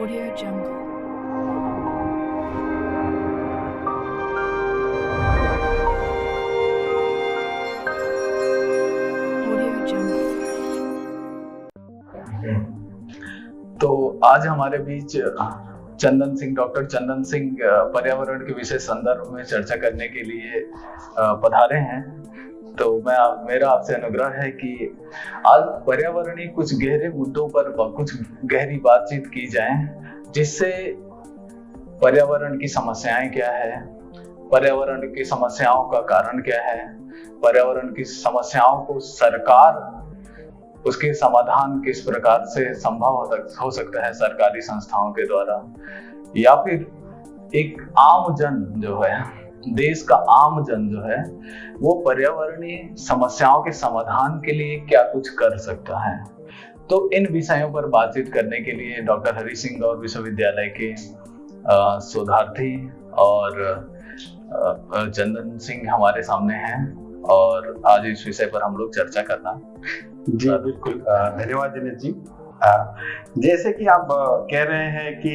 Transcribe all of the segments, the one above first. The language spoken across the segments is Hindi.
Audio Jungle. Audio Jungle. तो आज हमारे बीच चंदन सिंह, डॉक्टर चंदन सिंह पर्यावरण के विषय संदर्भ में चर्चा करने के लिए पधारे हैं। तो मेरा आपसे अनुग्रह है कि आज पर्यावरणीय कुछ गहरे मुद्दों पर कुछ गहरी बातचीत की जाए, जिससे पर्यावरण की समस्याएं क्या है, पर्यावरण की समस्याओं का कारण क्या है, पर्यावरण की समस्याओं को सरकार उसके समाधान किस प्रकार से संभव हो सकता है सरकारी संस्थाओं के द्वारा, या फिर एक आम जन जो है, देश का आम जन जो है, वो पर्यावरणीय समस्याओं के समाधान के लिए क्या कुछ कर सकता है। तो इन विषयों पर बातचीत करने के लिए डॉक्टर हरि सिंह गौर विश्वविद्यालय के शोधार्थी और चंदन सिंह हमारे सामने हैं, और आज इस विषय पर हम लोग चर्चा करना। जी बिल्कुल, धन्यवाद दिनेश जी। जैसे कि आप कह रहे हैं कि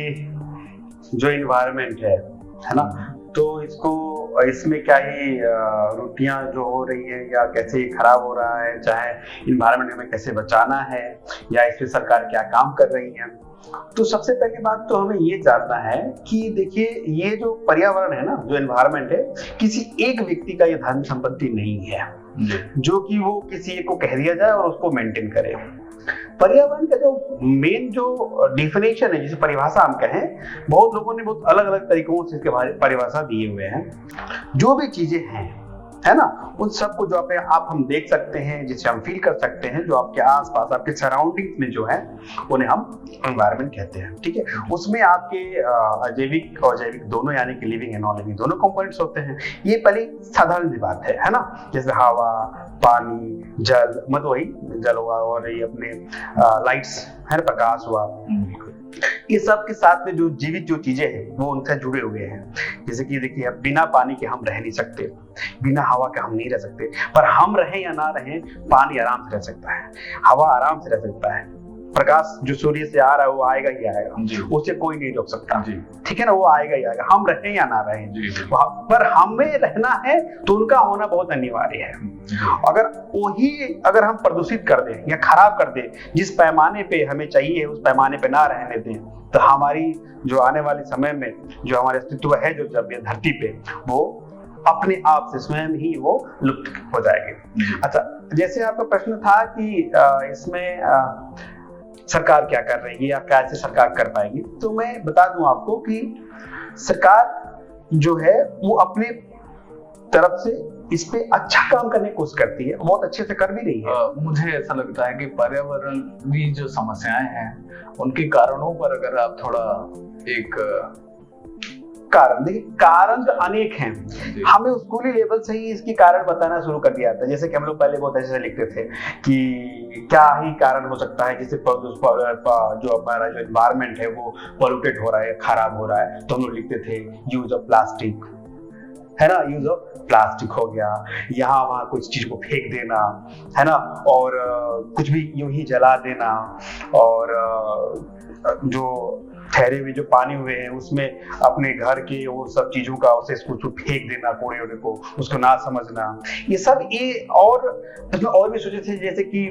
जो इन्वायरमेंट है ना, तो इसमें क्या ही त्रुटियां जो हो रही है या कैसे खराब हो रहा है, चाहे इन्वायरमेंट में कैसे बचाना है या इसमें सरकार क्या काम कर रही है। तो सबसे पहली बात तो हमें ये जानना है कि देखिए, ये जो पर्यावरण है ना, जो एनवायरनमेंट है, किसी एक व्यक्ति का ये धन संपत्ति नहीं है जो कि वो किसी एक को कह दिया जाए और उसको मेंटेन करे। पर्यावरण का जो मेन जो डेफिनेशन है, जिसे परिभाषा हम कहें, बहुत लोगों ने बहुत अलग अलग तरीकों से इसके बारे में परिभाषा दिए हुए हैं। जो भी चीजें हैं, है ना, उन सबको जो आप हम देख सकते हैं, जिसे हम फील कर सकते हैं, जो आपके आसपास आपके सराउंडिंग्स में जो है, उन्हें हम एनवायरनमेंट कहते हैं। ठीक है, उसमें आपके अजैविक और जैविक दोनों, यानी कि लिविंग एंड नॉन लिविंग दोनों कंपोनेंट्स होते हैं। ये पहली साधारण सी बात है ना, जैसे हवा, पानी, जल, मतलब वही जल हुआ, और ये अपने लाइट्स है, प्रकाश हुआ, ये सब के साथ में जो जीवित जो चीजें हैं वो उनसे जुड़े हुए हैं। जैसे कि देखिए, बिना पानी के हम रह नहीं सकते, बिना हवा के हम नहीं रह सकते, पर हम रहें या ना रहें, पानी आराम से रह सकता है, हवा आराम से रह सकता है, प्रकाश जो सूर्य से आ रहा है वो आएगा ही आएगा, उसे कोई नहीं रोक सकता। ठीक है ना, वो आएगा ही आएगा, हम रहें या ना रहें। पर हमें रहना है तो उनका होना बहुत अनिवार्य है। अगर हम प्रदूषित कर दें या खराब कर दें, जिस पैमाने पे हमें चाहिए उस पैमाने पे ना रहने दें, तो हमारी जो आने वाले समय में जो हमारे अस्तित्व है, जो जब ये धरती पे, वो अपने आप से स्वयं ही वो लुप्त हो जाएगी। अच्छा, जैसे आपका प्रश्न था कि इसमें सरकार क्या कर रही है या कैसे सरकार कर पाएगी, तो मैं बता दूं आपको कि सरकार जो है वो अपने तरफ से इस पे अच्छा काम करने की कोशिश करती है, बहुत अच्छे से कर भी रही है। मुझे ऐसा लगता है कि पर्यावरण की जो समस्याएं हैं, उनके कारणों पर अगर आप थोड़ा एक देखिए, कारण तो अनेक हैं। हमें स्कूली लेवल से ही इसकी कारण बताना शुरू कर दिया था। जैसे कि हम लोग पहले बहुत अच्छे से लिखते थे कि क्या ही कारण हो सकता है, जैसे जो हमारा जो एनवायरनमेंट है वो पॉल्यूटेड हो रहा है, खराब हो रहा है, तो हम लोग लिखते थे यूज ऑफ प्लास्टिक, है ना, यूज ऑफ प्लास्टिक हो गया, यहाँ वहाँ कुछ चीज को फेंक देना, है ना, और कुछ भी यूं ही जला देना, और जो ठहरे हुए जो पानी हुए हैं उसमें अपने घर के वो सब चीजों का उसे उसको फेंक देना, कूड़े वूड़े को, उसको ना समझना, ये सब और इसमें और भी सोचे थे। जैसे कि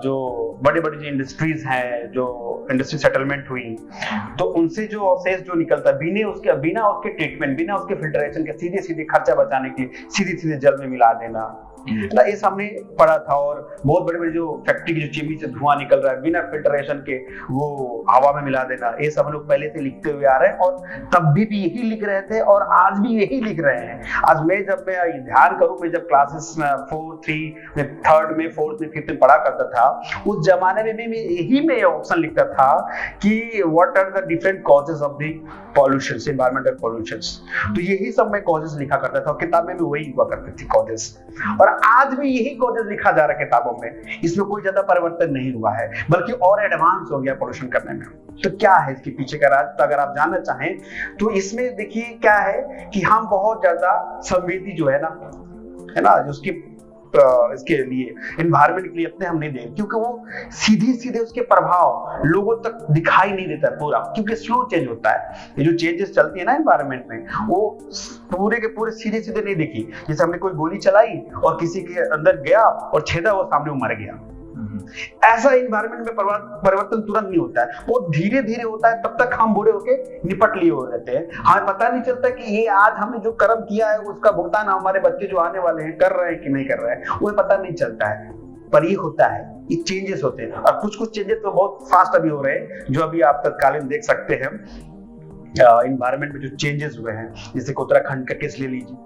जो बड़े बड़े जो इंडस्ट्रीज हैं, जो इंडस्ट्री सेटलमेंट हुई, तो उनसे जो अवशेष जो निकलता है, बिना उसके ट्रीटमेंट, बिना उसके फिल्ट्रेशन के, सीधे सीधे खर्चा बचाने के लिए सीधे सीधे जल में मिला देना, ना, ये सामने पड़ा था। और बहुत बड़े बड़े जो फैक्ट्री की जो चिमनी से धुआं निकल रहा है, बिना फिल्ट्रेशन के वो हवा में मिला देना, ये सब हम लोग पहले से लिखते हुए आ रहे हैं, और तब भी यही लिख रहे थे और आज भी यही लिख रहे हैं। आज जब मैं ध्यान करूं, मैं जब क्लासेस 4, 3 में, 3rd में, 4th में, 5th में पढ़ा करता था, उस जमाने में भी मैं ऑप्शन लिखता था कि what are the different causes of the pollution, environmental pollution. तो यही सब मैं कॉजेस लिखा करता था, किताब में भी वही हुआ करती थी कॉजेस, और आज भी यही कॉजेस लिखा जा रहा है किताबों में। इसमें कोई ज्यादा परिवर्तन नहीं हुआ है, बल्कि और एडवांस हो गया पॉल्यूशन करने में। तो क्या है इसके पीछे का राज, तो अगर आप जानना चाहें तो इसमें देखिए क्या है कि हम बहुत ज्यादा संवेदी जो है ना, जो उसकी इसके लिए एनवायरमेंट के लिए अपने हम नहीं दें, क्योंकि वो सीधे सीधे उसके प्रभाव लोगों तक दिखाई नहीं देता पूरा, क्योंकि स्लो चेंज होता है। ये जो चेंजेस चलती है ना एनवायरमेंट में, वो पूरे के पूरे सीधे सीधे नहीं दिखी। जैसे हमने कोई गोली चलाई और किसी के अंदर गया और छेदा, वो सामने वो मर गया। ऐसा एनवायरमेंट में परिवर्तन तुरंत नहीं होता है, वो धीरे धीरे होता है। तब तक हम बूढ़े होके निपट लिए हो रहते हैं, हमें पता नहीं चलता कि ये आज हमने जो कर्म किया है उसका भुगतान हमारे बच्चे जो आने वाले हैं कर रहे हैं कि नहीं कर रहे हैं, वो पता नहीं चलता है। पर ये होता है, ये चेंजेस होते हैं, और कुछ कुछ चेंजेस तो बहुत फास्ट अभी हो रहे हैं, जो अभी आप तत्कालीन देख सकते हैं एनवायरमेंट में जो चेंजेस हुए हैं। जैसे उत्तराखंड का केस ले लीजिए,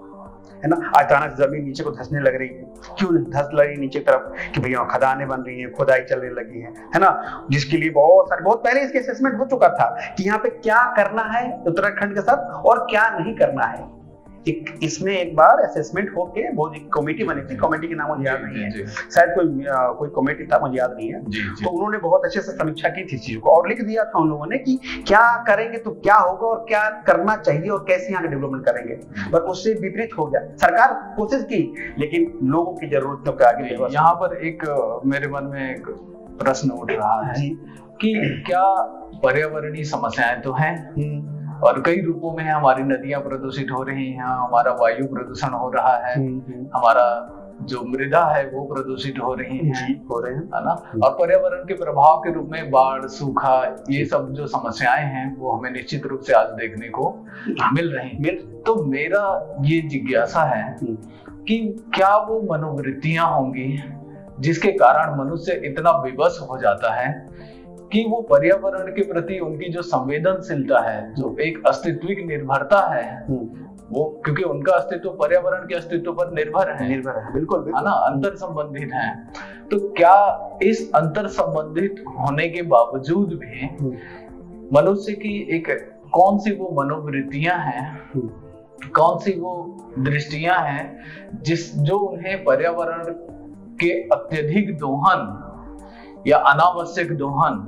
है ना, अचानक जमीन नीचे को धंसने लग रही है। क्यों धंस लगी नीचे तरफ? कि भैया खदानें बन रही हैं, खुदाई चलने लगी है ना, जिसके लिए बहुत पहले इसके असेसमेंट हो चुका था कि यहाँ पे क्या करना है उत्तराखंड के साथ और क्या नहीं करना है। इसमें एक बार असेसमेंट होके बहुत एक कमेटी बनी थी, कमेटी के नाम मुझे याद नहीं है, शायद कोई कमेटी था, मुझे याद नहीं है। तो उन्होंने बहुत अच्छे से समीक्षा की थी चीजों को और लिख दिया था उन लोगों ने कि क्या करेंगे तो क्या होगा और क्या करना चाहिए और कैसे यहाँ डेवलपमेंट करेंगे। पर उससे विपरीत हो गया। सरकार कोशिश की, लेकिन लोगों की जरूरतों के आगे। यहाँ पर एक मेरे मन में एक प्रश्न उठ रहा है कि क्या पर्यावरणीय समस्याएं तो हैं और कई रूपों में हमारी नदियां प्रदूषित हो रही हैं, हमारा वायु प्रदूषण हो रहा है, हमारा जो मृदा है वो प्रदूषित हो रही है ना, और पर्यावरण के प्रभाव के रूप में बाढ़, सूखा, ये सब जो समस्याएं हैं वो हमें निश्चित रूप से आज देखने को मिल रही हैं। तो मेरा ये जिज्ञासा है कि क्या वो मनोवृत्तियां होंगी जिसके कारण मनुष्य इतना विवश हो जाता है कि वो पर्यावरण के प्रति उनकी जो संवेदनशीलता है, जो एक अस्तित्विक निर्भरता है, वो क्योंकि उनका अस्तित्व पर्यावरण के अस्तित्व पर निर्भर है, बिल्कुल है ना, अंतर संबंधित है। तो क्या इस अंतर संबंधित होने के बावजूद भी मनुष्य की एक कौन सी वो मनोवृत्तियां हैं, कौन सी वो दृष्टियां हैं जो उन्हें पर्यावरण के अत्यधिक दोहन या अनावश्यक दोहन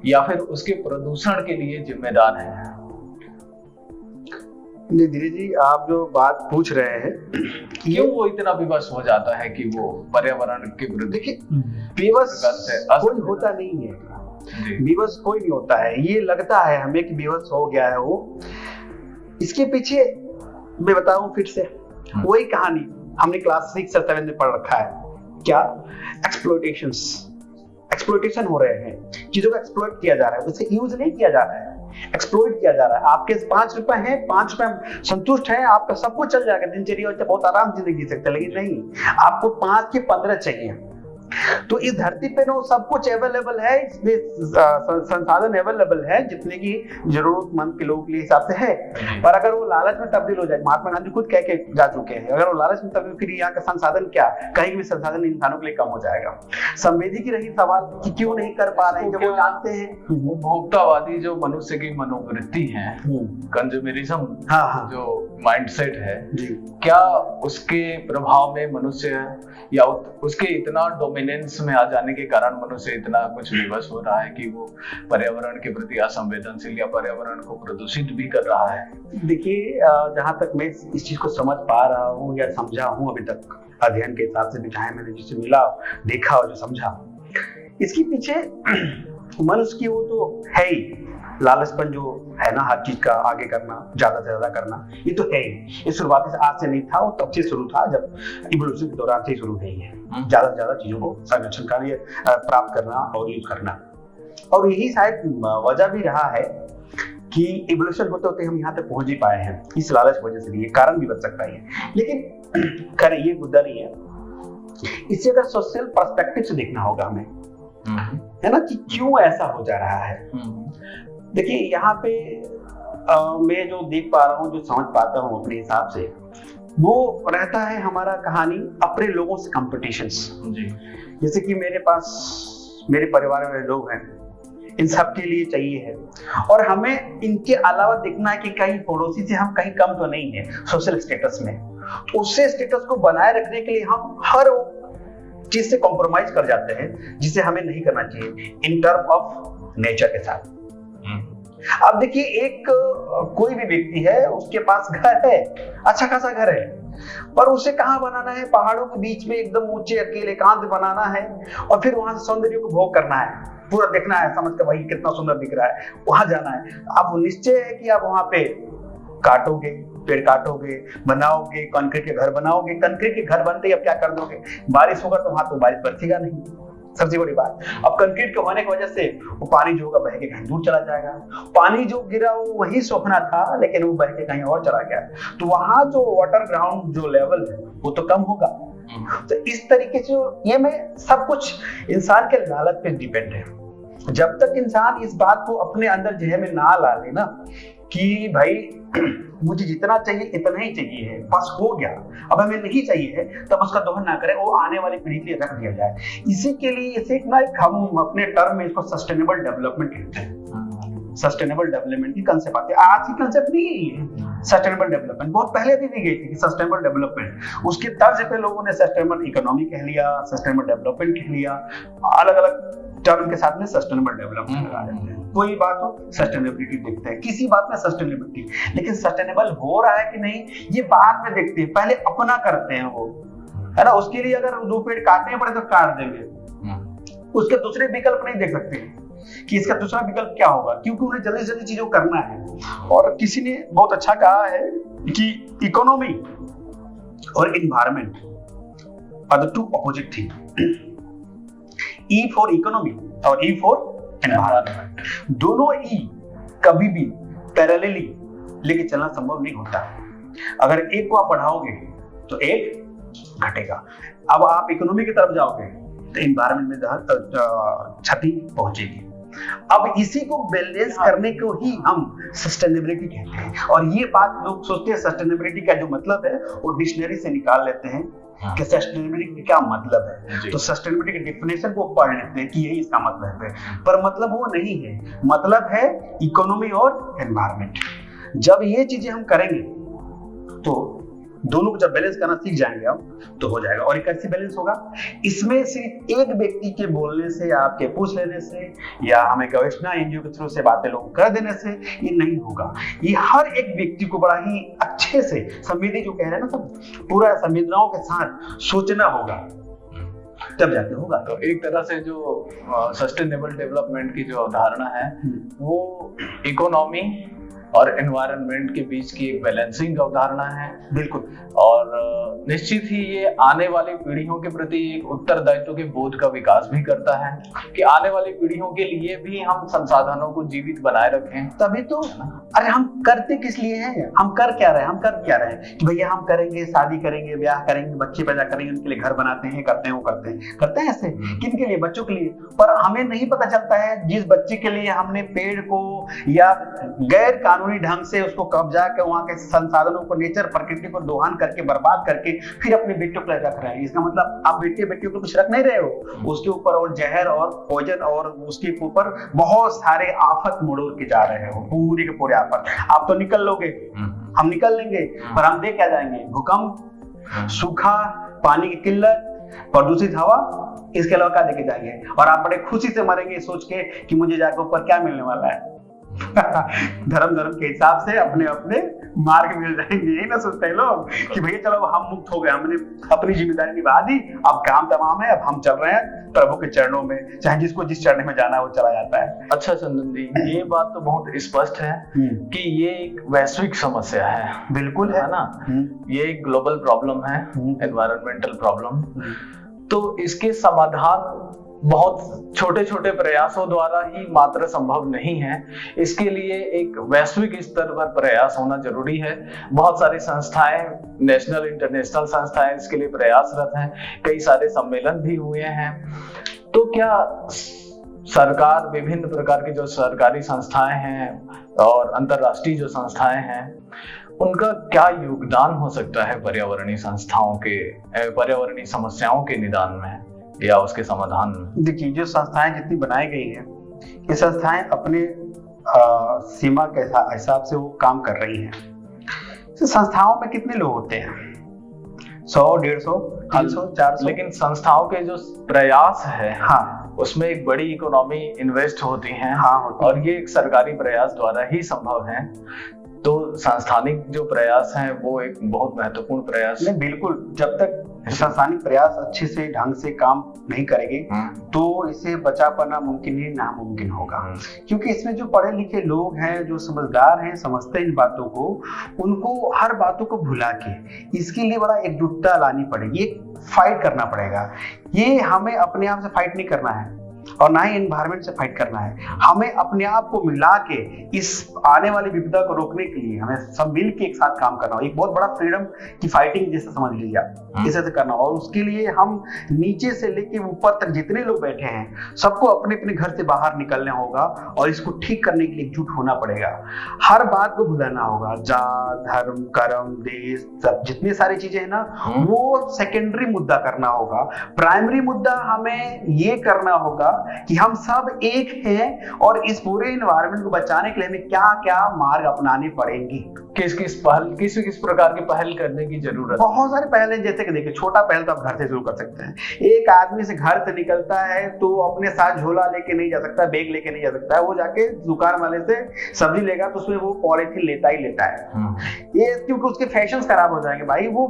या फिर उसके प्रदूषण के लिए जिम्मेदार है? धीरे जी, आप जो बात पूछ रहे हैं क्यों वो इतना विवश हो जाता है कि वो पर्यावरण के विरुद्ध? देखिए, विवश कोई होता नहीं है, विवश कोई नहीं होता है। ये लगता है हमें कि विवश हो गया है वो। इसके पीछे मैं बताऊं फिर से वही कहानी हमने क्लास 6 और 7 में पढ़ रखा है। क्या? एक्सप्लॉइटेशन हो रहे हैं, चीजों का एक्सप्लॉइट किया जा रहा है, उसे यूज नहीं किया जा रहा है, एक्सप्लॉइट किया जा रहा है। आपके 5 रुपए हैं, 5 रुपए संतुष्ट है, आपका सब कुछ चल जाएगा, दिनचर्या बहुत आराम जिंदगी जी सकते, लेकिन नहीं, आपको 5 के 15 चाहिए। तो इस धरती पे ना सब कुछ अवेलेबल है, संसाधन अवेलेबल है जितने की जरूरतमंद के लोगों के हिसाब से है। पर अगर वो लालच में तब्दील हो जाए, महात्मा गांधी खुद कह के जा चुके हैं, अगर वो लालच में तब्दील, फिर यहाँ का संसाधन क्या, कहीं भी संसाधन इंसानों के लिए कम हो जाएगा। संवेदी की रही सवाल कि क्यों नहीं कर पा रहे हैं, जब वो जानते हैं उपभोक्तावादी जो मनुष्य की मनोवृत्ति है, कंज्यूमरिज्म जो माइंडसेट है, क्या उसके प्रभाव में मनुष्य या उसके इतना डोमिनेंस में आ जाने के कारण मनुष्य इतना कुछ विवश हो रहा है कि वो पर्यावरण के प्रति असंवेदनशील या पर्यावरण को प्रदूषित भी कर रहा है? देखिए, जहां तक मैं इस चीज को समझ पा रहा हूँ या समझा हूँ अभी तक अध्ययन के हिसाब से भी, चाहे मैंने जिसे मिला, देखा और जो समझा, इसके पीछे मनुष्य की वो तो है ही लालचपन जो है ना, हर चीज का आगे करना, ज्यादा से ज्यादा करना, ये तो है ही। ये शुरुआती से आज से नहीं था, वो तब से शुरू था, जब इवोल्यूशन के दौरान से शुरू हुई है। ज्यादा से ज्यादा चीजों को संरक्षण का लिए प्राप्त करना और यूज करना, और यही शायद वजह भी रहा है कि इवोल्यूशन होते होते हम यहाँ तक पहुंच ही पाए हैं, इस लालच वजह से भी। कारण भी बन सकता है, लेकिन खैर ये मुद्दा नहीं है। इसे अगर सोशल पर्सपेक्टिव से देखना होगा हमें, है ना, कि क्यों ऐसा हो जा रहा है। देखिए, यहाँ पे मैं जो देख पा रहा हूँ, जो समझ पाता हूँ अपने हिसाब से, वो रहता है हमारा कहानी अपने लोगों से कॉम्पिटिशंस। जैसे कि मेरे पास मेरे परिवार में लोग हैं, इन सब के लिए चाहिए है, और हमें इनके अलावा देखना है कि कहीं पड़ोसी से हम कहीं कम तो नहीं है सोशल स्टेटस में। उससे स्टेटस को बनाए रखने के लिए हम हर चीज से कॉम्प्रोमाइज कर जाते हैं, जिसे हमें नहीं करना चाहिए इन टर्म ऑफ नेचर के साथ। अब देखिए, एक कोई भी व्यक्ति है, उसके पास घर है, अच्छा खासा घर है, पर उसे कहाँ बनाना है? पहाड़ों के बीच में एकदम ऊंचे अकेले एकांत बनाना है और फिर वहां से सौंदर्य को भोग करना है, पूरा देखना है, समझ कर भाई कितना सुंदर दिख रहा है, वहां जाना है। अब निश्चय है कि आप वहां पे काटोगे, पेड़ काटोगे, बनाओगे, कंक्रीट के घर बनाओगे। कंक्रीट के घर बनते ही अब क्या कर दोगे? बारिश होगा तो वहां तो बारिश बरसेगा नहीं, सबसे बड़ी बात। अब कंक्रीट के होने की वजह से वो पानी जो होगा बह के कहीं दूर चला जाएगा। पानी जो गिरा वो वही सोखना था, लेकिन वो बह के कहीं और चला गया, तो वहां जो वाटर ग्राउंड जो लेवल है वो तो कम होगा। तो इस तरीके से ये में सब कुछ इंसान के लालच पे डिपेंड है। जब तक इंसान इस बात को अपने अंदर जहन में ना ला ले ना कि भाई मुझे जितना चाहिए इतना ही चाहिए है, बस हो गया, अब हमें नहीं चाहिए है, तब उसका दोहन ना करें, वो आने वाली पीढ़ी के लिए रख दिया जाए। इसी के लिए इसे ना हम अपने टर्म में इसको सस्टेनेबल डेवलपमेंट कहते हैं। सस्टेनेबल डेवलपमेंट की कंसेप्ट आती है, आज की कंसेप्ट नहीं है सस्टेनेबल डेवलपमेंट, बहुत पहले दी गई थी कि सस्टेनेबल डेवलपमेंट। उसके तर्ज पे लोगों ने सस्टेनेबल इकोनॉमी कह लिया, सस्टेनेबल डेवलपमेंट कह लिया, अलग अलग टर्म के साथ में सस्टेनेबल डेवलपमेंट लगा देते हैं। कोई बात हो सस्टेनेबिलिटी देखते हैं, किसी बात में सस्टेनेबिलिटी, लेकिन सस्टेनेबल हो रहा है कि नहीं ये बाद में देखते हैं, पहले अपना करते हैं वो, है ना। उसके लिए अगर 2 पेड़ काटने पड़े तो काट देंगे, उसके दूसरे विकल्प नहीं देख सकते कि इसका दूसरा विकल्प क्या होगा, क्योंकि उन्हें जल्दी जल्दी चीजों करना है। और किसी ने बहुत अच्छा कहा है कि इकोनॉमी और environment are the 2 opposite thing. E for economy और E फॉर एनवायरनमेंट, दोनों E कभी भी पैरेलली लेके चलना संभव नहीं होता। अगर एक को आप बढ़ाओगे तो एक घटेगा। अब आप इकोनॉमी की तरफ जाओगे तो एनवायरनमेंट में क्षति पहुंचेगी। अब इसी को बैलेंस करने को ही हम सस्टेनेबिलिटी कहते हैं। और ये बात लोग सोचते हैं सस्टेनेबिलिटी का जो मतलब है वो डिक्शनरी से निकाल लेते हैं कि सस्टेनेबिलिटी का क्या मतलब है, तो सस्टेनेबिलिटी की डेफिनेशन को पढ़ लेते हैं कि यही इसका मतलब है, पर मतलब वो नहीं है। मतलब है इकोनॉमी और एनवायरनमेंट। जब ये चीजें हम करेंगे तो दोनों को जब बैलेंस करना सीख जाएंगे हम तो हो जाएगा। और ये कैसे बैलेंस होगा? इसमें सिर्फ एक व्यक्ति के बोलने से या आपके पूछ लेने से या हमें गवेषणा एनजीओ के थ्रू से बातें लोग कर देने से ये नहीं होगा। ये हर एक व्यक्ति को बड़ा ही अच्छे से संवेदी जो कह रहे हैं ना, सब पूरा संवेदनाओं के साथ सोचना होगा, तब जाके होगा। तो एक तरह से जो सस्टेनेबल डेवलपमेंट की जो अवधारणा है वो इकोनॉमी और एनवायरनमेंट के बीच की एक बैलेंसिंग अवधारणा है। बिल्कुल। और निश्चित ही ये आने वाली पीढ़ियों के प्रति एक उत्तरदायित्व के बोध का विकास भी करता है कि आने वाली पीढ़ियों के लिए भी हम संसाधनों को जीवित बनाए रखें। तभी तो अरे हम करते किस लिए हैं? हम कर क्या रहे हैं? हम कर क्या रहे हैं कि भैया हम करेंगे, शादी करेंगे, ब्याह करेंगे, बच्चे पैदा करेंगे, उनके लिए घर बनाते हैं, करते हैं, वो करते हैं ऐसे। किन के लिए? बच्चों के लिए। पर हमें नहीं पता चलता है जिस बच्चे के लिए हमने पेड़ को या गैर कानूनी ढंग से उसको कब्जा कर वहां के संसाधनों को, नेचर प्रकृति को दोहन करके बर्बाद करके फिर अपने बेटियों को रख रहे हैं। इसका मतलब आप बेटियों को कुछ रख नहीं रहे हो, उसके ऊपर और जहर और पॉइजन और उसके ऊपर बहुत सारे आफत मरोड़ के जा रहे हो, पूरी के पूरे आफत। आप तो निकल लोगे, हम निकल लेंगे, पर हम दे क्या जाएंगे? भूकंप, सूखा, पानी की किल्लत, प्रदूषित हवा, इसके अलावा क्या देके जाएंगे? और आप बड़े खुशी से मरेंगे सोच के कि मुझे जाकर ऊपर क्या मिलने वाला है। धर्म के हिसाब से अपने अपने मार्ग मिल जाएंगे। यही ना सोचते हैं लोग कि भैया चलो हम मुक्त हो गए, हमने अपनी जिम्मेदारी निभा दी, अब काम तमाम है, अब हम चल रहे हैं प्रभु के चरणों में, चाहे जिसको जिस चरण में जाना है वो चला जाता है। अच्छा चंदन जी, ये बात तो बहुत स्पष्ट है कि ये एक वैश्विक समस्या है। बिल्कुल है ना, ये एक ग्लोबल प्रॉब्लम है, एनवायरमेंटल प्रॉब्लम। तो इसके समाधान बहुत छोटे छोटे प्रयासों द्वारा ही मात्र संभव नहीं है। इसके लिए एक वैश्विक स्तर पर प्रयास होना जरूरी है। बहुत सारी संस्थाएं, नेशनल इंटरनेशनल संस्थाएं इसके लिए प्रयासरत हैं, कई सारे सम्मेलन भी हुए हैं। तो क्या सरकार, विभिन्न प्रकार की जो सरकारी संस्थाएं हैं और अंतर्राष्ट्रीय जो संस्थाएं हैं, उनका क्या योगदान हो सकता है पर्यावरणीय संस्थाओं के, पर्यावरणीय समस्याओं के निदान में या उसके समाधान में? देखिए, जो संस्थाएं जितनी बनाई गई हैं, ये संस्थाएं अपने सीमा के हिसाब से वो काम कर रही हैं। तो संस्थाओं में कितने लोग होते हैं? 100, 150, 300, 400। लेकिन संस्थाओं के जो प्रयास है, हाँ, उसमें एक बड़ी इकोनॉमी इन्वेस्ट होती है। हाँ, और ये एक सरकारी प्रयास द्वारा ही संभव है। तो सांस्थानिक जो प्रयास हैं वो एक बहुत महत्वपूर्ण प्रयास नहीं, बिल्कुल। जब तक संस्थानिक प्रयास अच्छे से ढंग से काम नहीं करेंगे तो इसे बचा पाना मुमकिन ही नामुमकिन होगा। क्योंकि इसमें जो पढ़े लिखे लोग हैं, जो समझदार हैं, समझते हैं इन बातों को, उनको हर बातों को भुला के इसके लिए बड़ा एकजुटता लानी पड़ेगी, एक फाइट करना पड़ेगा। ये हमें अपने आप से फाइट नहीं करना है और ना ही एनवायरनमेंट से फाइट करना है। हमें अपने आप को मिला के इस आने वाली विपदा को रोकने के लिए हमें सब मिल के एक साथ काम करना हो। एक बहुत बड़ा फ्रीडम की फाइटिंग जैसे समझ लीजिए आप, इसे करना हो। और उसके लिए हम नीचे से लेके ऊपर तक जितने लोग बैठे हैं सबको अपने अपने घर से बाहर निकलना होगा और इसको ठीक करने के लिए एकजुट होना पड़ेगा। हर बात को भुलाना होगा। जात, धर्म, कर्म, देश, सब जितनी सारी चीजें हैं ना, वो सेकेंडरी मुद्दा करना होगा। प्राइमरी मुद्दा हमें ये करना होगा कि हम सब एक हैं और इस पूरे एनवायरनमेंट को बचाने के लिए हमें क्या क्या मार्ग अपनाने पड़ेंगे। किस किस प्रकार की पहल करने की जरूरत है। बहुत सारे पहल हैं, जैसे कि देखिए, छोटा पहल तो आप घर से शुरू कर सकते हैं। एक आदमी से घर से निकलता है तो अपने साथ झोला लेके नहीं जा सकता, बैग लेके नहीं जा सकता है। वो जाके दुकान वाले से सब्जी लेगा तो उसमें वो पॉलिथीन लेता ही लेता है। ये क्योंकि उसके फैशन खराब हो जाएंगे भाई। वो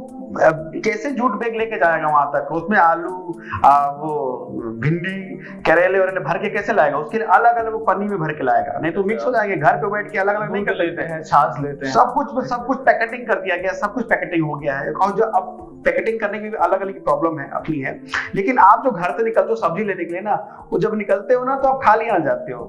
कैसे जूट बैग लेके जाएगा वहां तक, उसमें आलू, वो भिंडी, करेले और भर के कैसे लाएगा? उसके लिए अलग अलग वो पन्नी में भर के लाएगा, नहीं तो मिक्स हो जाएंगे। घर पे बैठ के अलग अलग नहीं कर लेते हैं, छाछ लेते हैं, सब कुछ पैकेटिंग कर दिया गया, सब कुछ पैकेटिंग हो गया है। और जो अब पैकेटिंग करने की अलग अलग प्रॉब्लम है, अपनी है। लेकिन आप जो घर से निकलते हो सब्जी लेने के लिए ना, वो जब निकलते हो ना तो आप खाली आ जाते हो।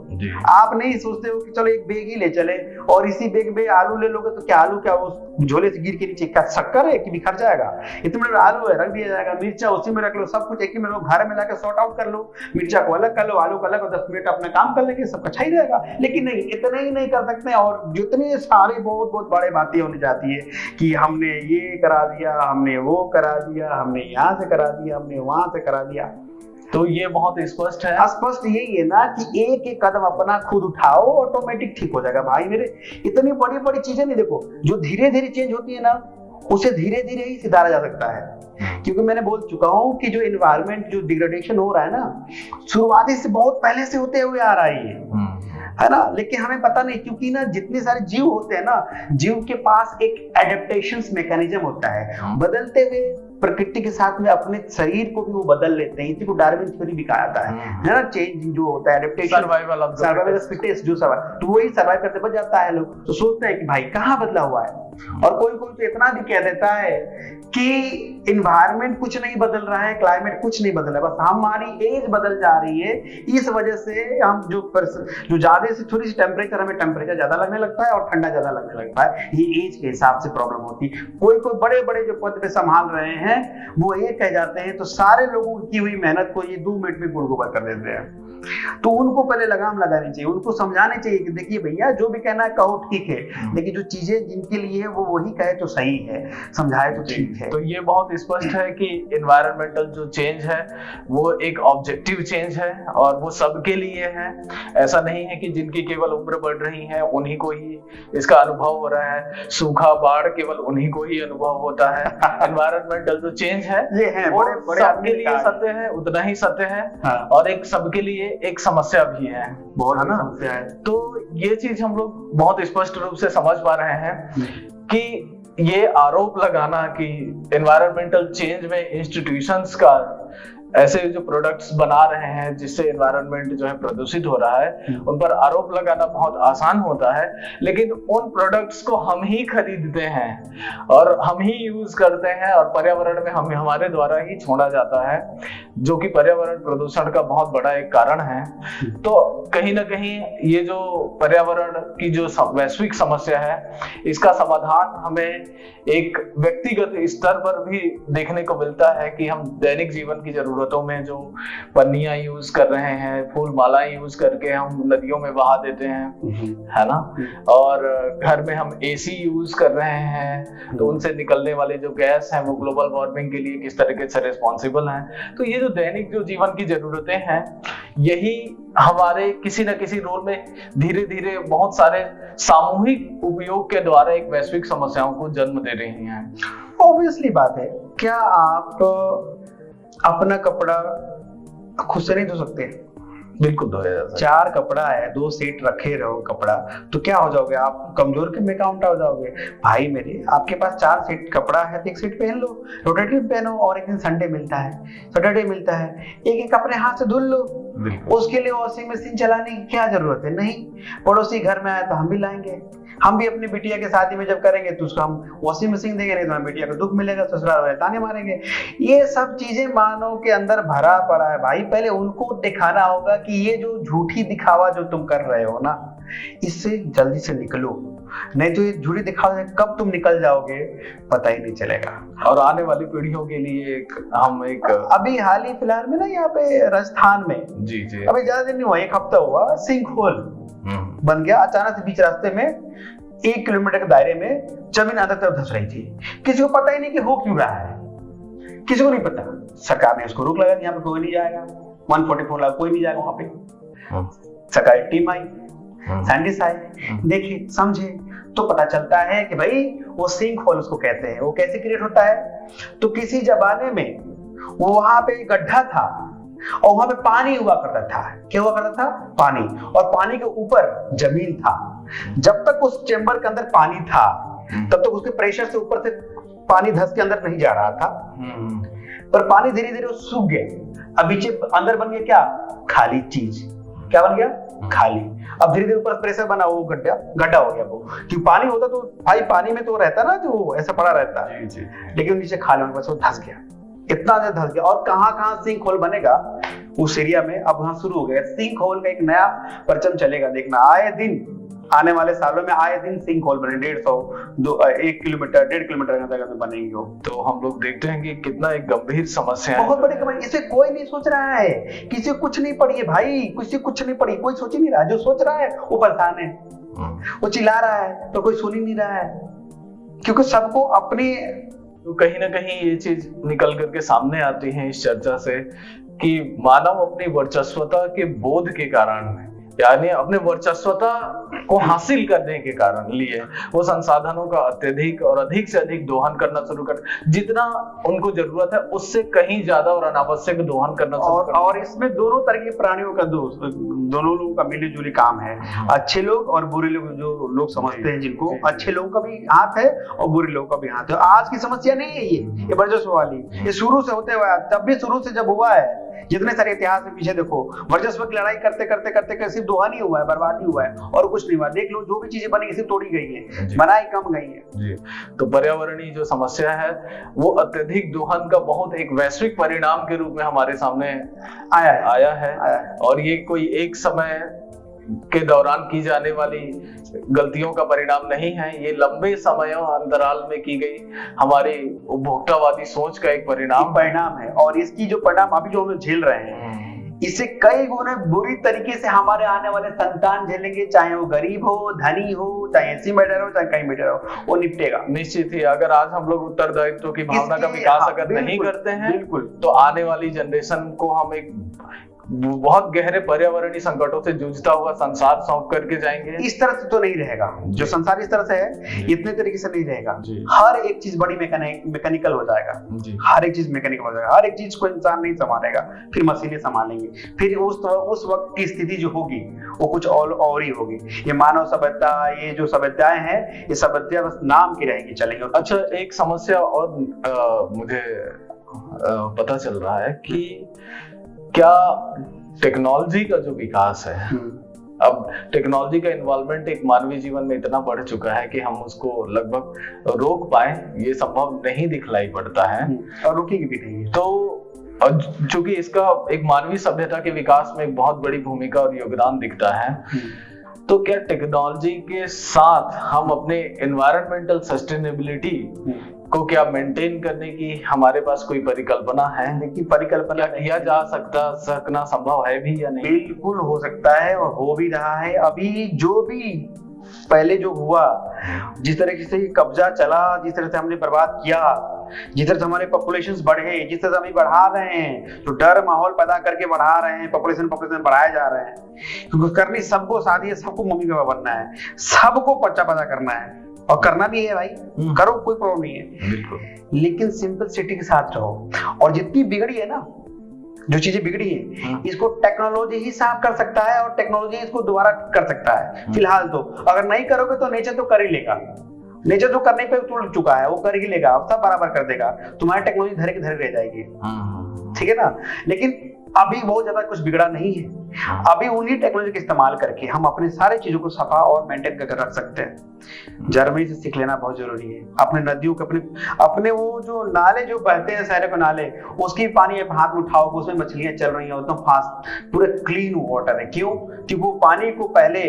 आप नहीं सोचते हो कि चलो एक बैग ही ले चले और इसी बैग में आलू ले लोगे तो क्या आलू क्या वो झोले से गिर के नीचे क्या शक्कर है कि बिखर जाएगा? इतने बड़े आलू है, रख दिया जाएगा। मिर्चा उसी में रख लो, सब कुछ एक ही में लो, घर में लाकर सॉर्ट आउट कर लो। मिर्चा को अलग कर लो, आलू को अलग, और 10 मिनट अपना काम कर लेंगे, सब अच्छा ही रहेगा। लेकिन नहीं, इतना ही नहीं कर सकते। और जितने सारे बहुत बहुत बड़े बातें होनी जाती है कि हमने ये करा दिया, हमने वो करा दिया, हमने यहाँ से करा दिया, हमने वहां से करा दिया। तो ये बहुत स्पष्ट है। स्पष्ट यही है ना कि एक एक कदम अपना खुद उठाओ, ऑटोमेटिक ठीक हो जाएगा भाई मेरे। इतनी बड़ी बड़ी चीजें नहीं, देखो जो धीरे धीरे चेंज होती है ना, उसे धीरे धीरे ही सुधारा जा सकता है। क्योंकि मैंने बोल चुका हूं कि जो एनवायरनमेंट, जो डिग्रेडेशन हो रहा है ना, शुरुआती से बहुत पहले से होते हुए आ रहा है ना। लेकिन हमें पता नहीं, क्योंकि ना जितने सारे जीव होते हैं ना, जीव के पास एक एडेप्टेशन मैकेनिज्म होता है। बदलते हुए प्रकृति के साथ में अपने शरीर को भी वो बदल लेते हैं। इसी को डार्विन थ्योरी भी कहा जाता है ना, चेंज जो होता है, adaptation, survival of the fittest, जो सर्वाइव, तो वही सर्वाइव करते बच जाता है। लोग तो सोचते हैं कि भाई कहाँ बदला हुआ है। और कोई कोई तो इतना भी कह देता है कि एनवायरनमेंट कुछ नहीं बदल रहा है, क्लाइमेट कुछ नहीं बदल रहा है, बस हमारी एज बदल जा रही है। इस वजह से हम जो ज्यादा से थोड़ी सी टेम्परेचर, हमें टेम्परेचर ज्यादा लगने लगता है और ठंडा ज्यादा लगने लगता है। ये एज के हिसाब से प्रॉब्लम होती है। कोई कोई बड़े बड़े जो पद पे संभाल रहे हैं वो ये कह जाते हैं, तो सारे लोगों की हुई मेहनत को ये 2 मिनट में गुड़ गोबर कर देते हैं। तो उनको पहले लगाम लगानी चाहिए, उनको समझाने चाहिए कि देखिए भैया, जो भी कहना है कहो, ठीक है, लेकिन जो चीजें जिनके लिए है वो वही कहे तो सही है, समझाए तो ठीक है। तो ये बहुत स्पष्ट है कि एनवायरमेंटल जो चेंज है वो एक ऑब्जेक्टिव चेंज है और वो सबके लिए है। ऐसा नहीं है कि जिनकी केवल उम्र बढ़ रही है उन्हीं को ही इसका अनुभव हो रहा है, सूखा, बाढ़ केवल उन्हीं को ही अनुभव होता है। एनवायरमेंटल जो चेंज है ये है वो बड़े सबके लिए सत्य है, उतना ही सत्य है। और एक सबके लिए एक समस्या भी है, बहुत है ना। समस्या है। तो ये चीज हम लोग बहुत स्पष्ट रूप से समझ पा रहे हैं कि ये आरोप लगाना कि एनवायरमेंटल चेंज में इंस्टीट्यूशंस का ऐसे जो प्रोडक्ट्स बना रहे हैं जिससे एनवायरनमेंट जो है प्रदूषित हो रहा है, उन पर आरोप लगाना बहुत आसान होता है। लेकिन उन प्रोडक्ट्स को हम ही खरीदते हैं और हम ही यूज करते हैं और पर्यावरण में हमारे द्वारा ही छोड़ा जाता है, जो कि पर्यावरण प्रदूषण का बहुत बड़ा एक कारण है। तो कहीं ना कहीं ये जो पर्यावरण की जो वैश्विक समस्या है, इसका समाधान हमें एक व्यक्तिगत स्तर पर भी देखने को मिलता है कि हम दैनिक जीवन की जरूरतों में जो पन्नियां यूज कर रहे हैं, फूल मालाएं यूज करके हम नदियों में बहा देते हैं, है ना। और घर में हम एसी यूज कर रहे हैं, तो उनसे निकलने वाले जो गैस हैं वो ग्लोबल वार्मिंग के लिए किस तरीके से रिस्पॉन्सिबल हैं। तो ये जो दैनिक जो जीवन की जरूरतें हैं, यही हमारे किसी न किसी रोल में धीरे धीरे बहुत सारे सामूहिक उपयोग के द्वारा एक वैश्विक समस्याओं को जन्म दे रही हैं। ऑब्वियसली बात है, क्या आप अपना कपड़ा खुद से नहीं धो सकते? बिल्कुल धोया जा सकता 4 कपड़ा है, 2 सेट रखे रहो कपड़ा, तो क्या हो जाओगे आप? कमजोर के में काउंट हो जाओगे। भाई मेरे, आपके पास 4 सेट कपड़ा है तो 1 सेट पहन लो, रोटेटिव पहनो, और एक दिन संडे मिलता है, सैटरडे मिलता है, एक अपने हाथ से धुल लो। बिल्कुल। उसके लिए वॉशिंग मशीन चलाने की क्या जरूरत है? नहीं। पड़ोसी घर में आया तो हम भी लाएंगे, हम भी अपनी बिटिया के शादी में जब करेंगे तो उसको हम वॉशिंग मशीन देंगे, नहीं तो हमें बिटिया को दुख मिलेगा, ससुराल वाले ताने मारेंगे। ये सब चीजें मानव के अंदर भरा पड़ा है भाई। पहले उनको दिखाना होगा कि ये जो झूठी दिखावा जो तुम कर रहे हो ना, इससे जल्दी से निकलो, नहीं तो ये झूठी दिखावा से कब तुम निकल जाओगे पता ही नहीं चलेगा। और आने वाली पीढ़ियों के लिए हम एक अभी हाल ही फिलहाल में ना यहाँ पे राजस्थान में, जी जी, अभी ज्यादा दिन नहीं हुआ, 1 हफ्ता हुआ, सिंक होल बन गया अचानक से बीच रास्ते में। 1 किलोमीटर के दायरे में जमीन आधा तरफ धंस रही थी, किसी को पता ही नहीं कि हो क्यों रहा है, किसी को नहीं पता। सरकार ने उसको रोक लगा, यहाँ पे कोई नहीं जाएगा, 144 लगा, कोई नहीं जाएगा वहां पे। सरकारी टीम आई, साइंटिस्ट आए, देखे, समझे, तो पता चलता है कि भाई वो सिंक होल उसको कहते हैं। वो कैसे क्रिएट होता है? तो किसी जमाने में वो वहां पे गड्ढा था और वहां पे पानी हुआ करता था। क्या हुआ करता था? पानी, और पानी के ऊपर जमीन था। जब तक उस चेंबर के अंदर पानी था तब तक उसके प्रेशर से ऊपर से पानी धस के अंदर नहीं जा रहा था, पर पानी धीरे धीरे सूख गया। अब नीचे अंदर बन गया क्या? खाली चीज। क्या बन गया? खाली। अब धीरे धीरे ऊपर प्रेशर बना, वो गड्ढा हो गया वो। क्योंकि पानी होता तो भाई पानी में तो रहता ना, जो ऐसा पड़ा रहता, लेकिन नीचे खाली होने के बाद वो धस गया, इतना ज्यादा धस गया। और कहाँ सिंक होल बनेगा उस एरिया में, अब वहां शुरू हो गया सिंक होल का एक नया परचम चलेगा। देखना, आए दिन आने वाले सालों में आए दिन सिंक होल बने, 1 किलोमीटर 1.5 किलोमीटर की जगह में बनेंगे वो। तो हम लोग देखते हैं कि कितना एक गंभीर समस्या है, बहुत बड़ी समस्या। इसे कोई नहीं सोच रहा है, किसी को कुछ नहीं पड़ी है भाई, किसी को कुछ नहीं पड़ी, कोई सोच ही नहीं रहा। जो सोच रहा है वो परेशान है, वो चिल्ला रहा है तो कोई सुन ही नहीं रहा है, क्योंकि सबको अपनी। तो कहीं ना कहीं ये चीज निकल करके सामने आती है इस चर्चा से कि मानव अपनी वर्चस्वता के बोध के कारण, यानी अपने वर्चस्वता को हासिल करने के कारण लिए वो संसाधनों का अत्यधिक और अधिक से अधिक दोहन करना शुरू कर, जितना उनको जरूरत है उससे कहीं ज्यादा और अनावश्यक दोहन करना शुरू कर। और इसमें दोनों तरह के प्राणियों का दोनों लोगों का मिली जुली काम है। अच्छे लोग और बुरे लोग, जो लोग समझते हैं जिनको, अच्छे लोगों का भी हाथ है और बुरे लोगों का भी हाथ है। आज की समस्या नहीं है ये वर्चस्व वाली, ये शुरू से होते हुए, तब भी शुरू से जब हुआ है, जितने सारे इतिहास में पीछे देखो, वर्चस्व की लड़ाई करते करते करते सिर्फ दोहन ही हुआ है, बर्बादी हुआ है और कुछ नहीं हुआ। देख लो, जो भी चीजें बनी सिर्फ तोड़ी गई है, बनाई कम गई है जी। तो पर्यावरणीय जो समस्या है वो अत्यधिक दोहन का बहुत एक वैश्विक परिणाम के रूप में हमारे सामने आया है। और ये कोई एक समय के दौरान की जाने वाली गलतियों का परिणाम नहीं है, ये लंबे समयों अंतराल में की गई हमारी उपभोक्तावादी सोच का एक परिणाम है। और इसकी जो परिणाम अभी जो हम झेल रहे हैं, इसे कई गुना बुरी तरीके से हमारे आने वाले संतान झेलेंगे, चाहे वो गरीब हो, धनी हो, चाहे ऐसी बैठा हो, चाहे कहीं बैठा हो, वो निपटेगा। निश्चित ही अगर आज हम लोग उत्तरदायित्व की भावना का विकास अगर नहीं करते हैं, बिल्कुल, तो आने वाली जनरेशन को हम एक बहुत गहरे पर्यावरणीय संकटों से जूझता हुआ संसार सौंप करके जाएंगे। इस तरह से तो नहीं रहेगा, जो संसार इस तरह से है इतने तरीके से नहीं रहेगा। हर एक चीज बड़ी मैकेनिकल हो जाएगा, हर एक चीज मैकेनिकल हो जाएगा, हर एक चीज को इंसान नहीं संभालेगा, फिर मशीनें संभालेंगे, फिर उस वक्त की स्थिति जो होगी वो कुछ और ही होगी। ये मानव सभ्यता, ये जो सभ्यताएं हैं, ये सभ्यता बस नाम की रहेगी, चलेंगे। अच्छा, एक समस्या और मुझे पता चल रहा है कि क्या टेक्नोलॉजी का जो विकास है, अब टेक्नोलॉजी का इन्वॉल्वमेंट एक मानवीय जीवन में इतना बढ़ चुका है कि हम उसको लगभग रोक पाए ये संभव नहीं दिखलाई पड़ता है, और रुकेगी भी नहीं। तो चूंकि इसका एक मानवीय सभ्यता के विकास में एक बहुत बड़ी भूमिका और योगदान दिखता है, तो क्या टेक्नोलॉजी के साथ हम अपने एनवायरमेंटल सस्टेनेबिलिटी को क्या मेंटेन करने की हमारे पास कोई परिकल्पना है? लेकिन परिकल्पना किया जा सकना संभव है भी या नहीं? बिल्कुल हो सकता है और हो भी रहा है। अभी जो भी पहले जो हुआ, जिस तरीके से कब्जा चला, जिस तरह से हमने बर्बाद किया, जिस तरह से हमारे पॉपुलेशंस बढ़े, जिस तरह से हम बढ़ा रहे हैं, तो डर माहौल पैदा करके बढ़ा रहे हैं, पॉपुलेशन बढ़ाए जा रहे हैं, क्योंकि करनी सबको शादी है, सबको मम्मी पापा बनना है, सबको बच्चा पैदा करना है और करना भी है भाई, करो, कोई प्रॉब्लम नहीं है। बिल्कुल। लेकिन सिंपल सिटी के साथ रहो। और जितनी बिगड़ी है ना, जो चीजें बिगड़ी है इसको टेक्नोलॉजी ही साफ कर सकता है और टेक्नोलॉजी इसको दोबारा कर सकता है। फिलहाल तो अगर नहीं करोगे तो नेचर तो कर ही लेगा, नेचर तो करने पे तुल चुका है, वो कर ही लेगा, सब बराबर कर देगा, तुम्हारी टेक्नोलॉजी धरे की धरे रह जाएगी। ठीक है ना। लेकिन अभी बहुत ज्यादा कुछ बिगड़ा नहीं है, अभी उन्हीं टेक्नोलॉजी का इस्तेमाल करके हम अपने सारे चीजों को सफा और मेंटेन करके रख सकते हैं। जर्मनी से सीख लेना बहुत जरूरी है। अपने नदियों के अपने वो जो नाले जो बहते हैं शहरों के नाले, उसकी पानी आप हाथ में उठाओगे उसमें मछलियां चल रही हैं एकदम फास्ट, पूरे क्लीन वाटर है। क्यों? क्योंकि वो पानी को पहले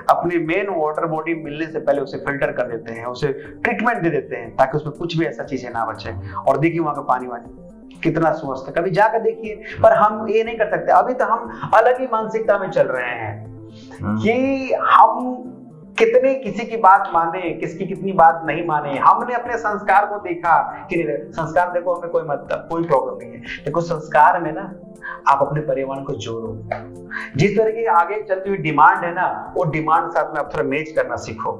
अपने मेन वाटर बॉडी मिलने से पहले उसे फिल्टर कर देते हैं, उसे ट्रीटमेंट दे देते हैं ताकि उसमें कुछ भी ऐसा चीजें ना बचे। और देखिए वहां का पानी कितना स्वस्थ है, कभी जाकर देखिए। पर हम ये नहीं कर सकते, अभी तो हम अलग ही मानसिकता में चल रहे हैं कि हम कितने किसी की बात माने, किसकी कितनी बात नहीं माने। हमने अपने संस्कार को देखा कि संस्कार देखो हमें कोई मतलब कोई प्रॉब्लम नहीं है, देखो संस्कार में ना आप अपने पर्यावरण को जोड़ो। जिस तरह की आगे चलती हुई डिमांड है ना, वो डिमांड साथ में आप थोड़ा मैच करना सीखो,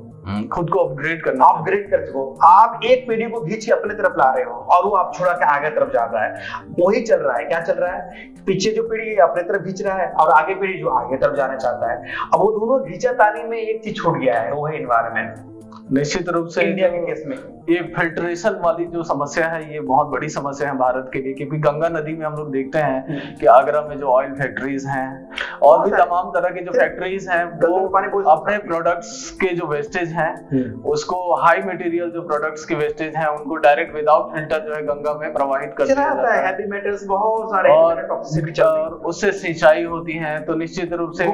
खुद को अपग्रेड कर सको। आप एक पीढ़ी को खींच के अपने तरफ ला रहे हो और वो आप छोड़ा के आगे तरफ जा रहा है, वही चल रहा है। क्या चल रहा है? पीछे जो पीढ़ी अपने तरफ खींच रहा है और आगे पीढ़ी जो आगे तरफ जाना चाहता है। अब वो दोनों खींचातानी में एक चीज छूट गया है, वो है एनवायरनमेंट। निश्चित रूप से इंडिया के केस में ये फिल्ट्रेशन वाली जो समस्या है, ये बहुत बड़ी समस्या है भारत के लिए, क्योंकि गंगा नदी में हम लोग देखते हैं कि आगरा में जो ऑयल फैक्ट्रीज हैं और भी तमाम तरह की जो फैक्ट्रीज हैं, वो अपने प्रोडक्ट्स के जो वेस्टेज हैं उसको, हाई मटेरियल जो प्रोडक्ट्स के वेस्टेज हैं उनको डायरेक्ट विदाउट फिल्टर जो है गंगा में प्रवाहित कर दिया जाता है। हैवी मेटल्स बहुत सारे और उससे सिंचाई होती है, तो निश्चित रूप से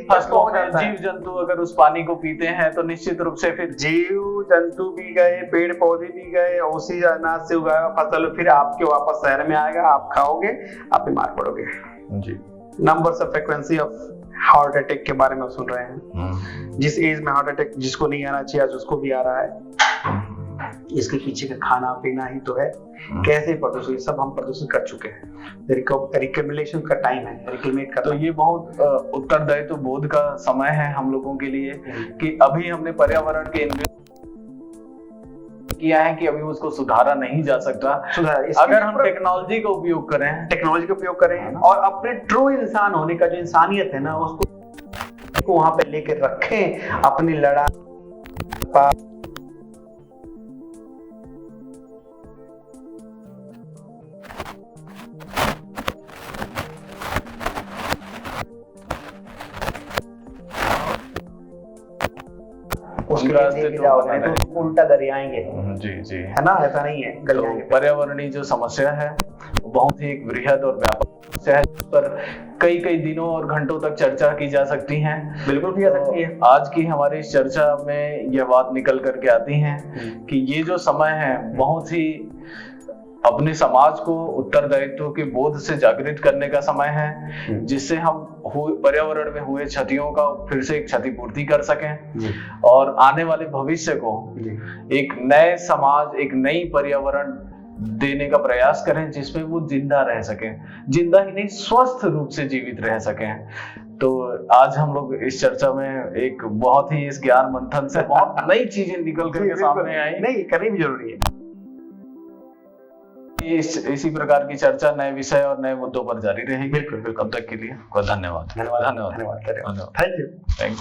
फसलों में जीव जंतु अगर उस पानी को पीते हैं तो निश्चित रूप से फिर जीव जंतु भी गए, पेड़ पौधे भी गए, उसी अनाज से उगाया फसल फिर आपके वापस शहर में आएगा, आप खाओगे, आप बीमार पड़ोगे। जी। Numbers of frequency of heart attack के बारे में सुन रहे हैं। जिस एज में हार्ट अटैक जिसको नहीं आना चाहिए आज उसको भी आ रहा है। इसके पीछे का खाना पीना ही तो है। कैसे प्रदूषण, सब हम प्रदूषण कर चुके हैं। रिकमेंडेशन का टाइम है, रिकमेंड का। तो ये बहुत उत्तरदायित्व बोध का समय है हम लोगों के लिए कि अभी हमने पर्यावरण के किया है कि अभी उसको सुधारा नहीं जा सकता। अगर हम टेक्नोलॉजी का उपयोग करें और अपने ट्रू इंसान होने का जो इंसानियत है ना उसको वहां पे लेके रखें, अपनी लड़ाई उसके रास्ते तो उल्टा दरियाएंगे। जी है ना, ऐसा नहीं है। तो पर्यावरणीय जो समस्या है बहुत ही एक बृहद और व्यापक समस्या है, जिस पर कई दिनों और घंटों तक चर्चा की जा सकती है। बिल्कुल की जा सकती है। आज की हमारी इस चर्चा में यह बात निकल करके आती है कि ये जो समय है बहुत ही अपने समाज को उत्तरदायित्व के बोध से जागृत करने का समय है, जिससे हम पर्यावरण में हुए क्षतियों का फिर से एक क्षतिपूर्ति कर सकें और आने वाले भविष्य को एक नए समाज, एक नई पर्यावरण देने का प्रयास करें जिसमें वो जिंदा रह सकें, जिंदा ही नहीं स्वस्थ रूप से जीवित रह सकें। तो आज हम लोग इस चर्चा में एक बहुत ही इस ज्ञान मंथन से बहुत नई चीजें निकल करके सामने आई। नहीं, करनी भी जरूरी है। इसी प्रकार की चर्चा नए विषय और नए मुद्दों पर जारी रहेगी। बिल्कुल। तब तक के लिए धन्यवाद। Thank you.